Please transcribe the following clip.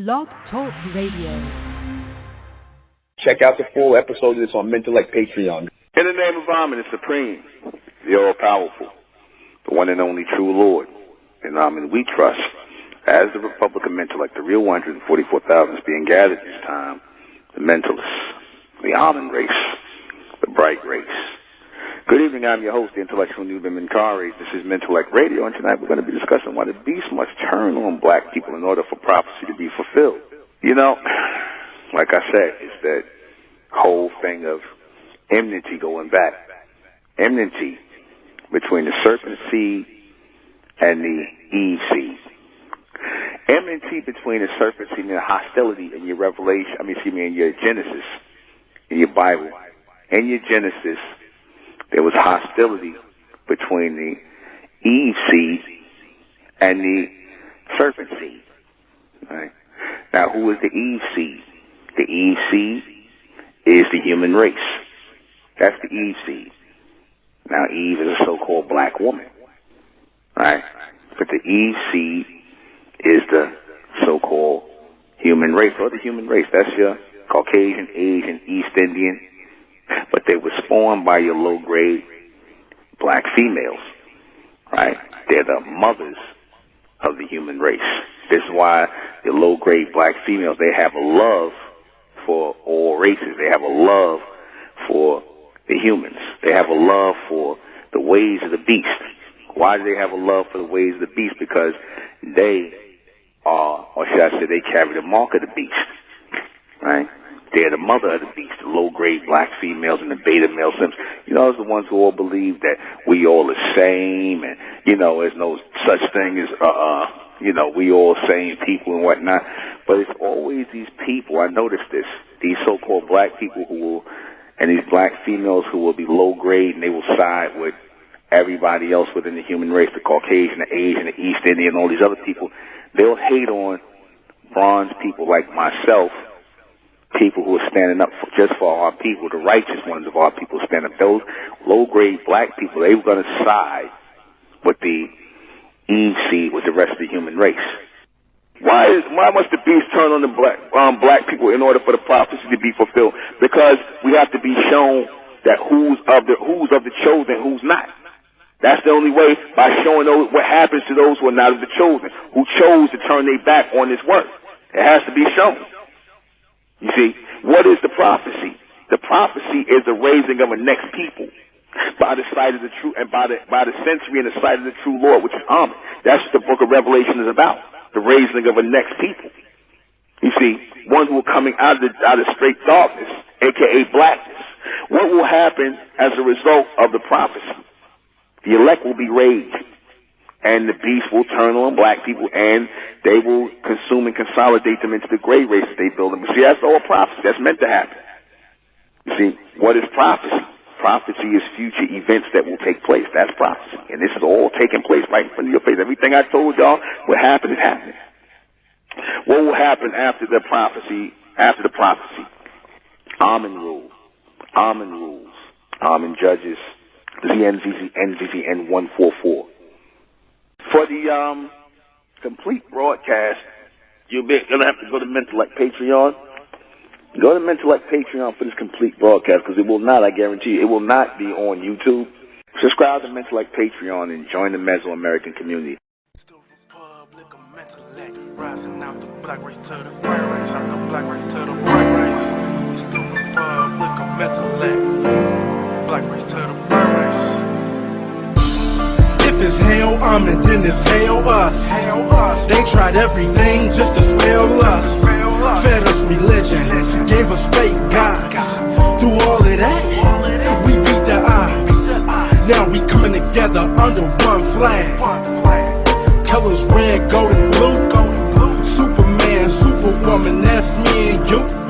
Blog Talk Radio. Check out the full episode of this on Mentellect Patreon. In the name of Amen, the Supreme, the All-Powerful, the one and only true Lord, in Amen we trust. As the Republic of Mentellect, the real 144,000 is being gathered this time, the Mentalists, the Amen race, the bright race. Good evening, I'm your host, the intellectual Nuben Menkares. This is Mentellect Radio, and tonight we're going to be discussing why the beast must turn on black people in order for prophecy to be fulfilled. You know, like I said, it's that whole thing of enmity going back. Enmity between the serpent seed and the Eve seed. Enmity between the serpent seed and the hostility in your Revelation, in your Genesis, in your Bible. In your Genesis, there was hostility between the Eve seed and the serpent seed. Right? Now, who is the Eve seed? The Eve seed is the human race. That's the Eve seed. Now, Eve is a so-called black woman. Right? But the Eve seed is the so-called human race, or the human race. That's your Caucasian, Asian, East Indian. But they were spawned by your low-grade black females, right? They're the mothers of the human race. This is why the low-grade black females, they have a love for all races. They have a love for the humans. They have a love for the ways of the beast. Why do they have a love for the ways of the beast? Because they are, or should I say, they carry the mark of the beast, right? They're the mother of the beast, the low-grade black females and the beta male simps. You know, it's the ones who all believe that we all the same and, there's no such thing as, we all same people and whatnot. But it's always these people, I noticed this, these so-called black people and these black females who will be low-grade and they will side with everybody else within the human race, the Caucasian, the Asian, the East Indian, all these other people. They'll hate on bronze people like myself, people who are standing up just for our people, the righteous ones of our people stand up. Those low-grade black people, they were going to side with the Eve seed, with the rest of the human race. Why must the beast turn on the black people in order for the prophecy to be fulfilled? Because we have to be shown that who's of the chosen, who's not. That's the only way, by showing what happens to those who are not of the chosen, who chose to turn their back on this work. It has to be shown. You see, what is the prophecy? The prophecy is the raising of a next people by the sight of the true, and by the sensory and the sight of the true Lord, which is Amen. That's what the book of Revelation is about, the raising of a next people. You see, one who are coming out of straight darkness, a.k.a. blackness. What will happen as a result of the prophecy? The elect will be raised, and the beast will turn on black people, and they will consume and consolidate them into the gray race that they build them. See, that's all prophecy. That's meant to happen. You see, what is prophecy? Prophecy is future events that will take place. That's prophecy. And this is all taking place right in front of your face. Everything I told y'all will happen is happening. What will happen after the prophecy? After the prophecy, Amen rules. Amen rules. Amen judges. NVVN 144. For the complete broadcast, you're going to have to go to Mentellect Patreon. Go to Mentellect Patreon for this complete broadcast, because it will not, I guarantee you, it will not be on YouTube. Subscribe to Mentellect Patreon and join the Mesoamerican community. It's the Republic of Mentellect, rising out the black race to the white race, out the black race to the white race. It's the Republic of Mentellect, black race to the white race. If it's hell, Amen, then it's hell us. They tried everything just to spell us. Fed us religion, gave us fake gods. Through all of that, we beat the odds. Now we coming together under one flag. Colors red, gold, and blue. Superman, Superwoman, that's me and you.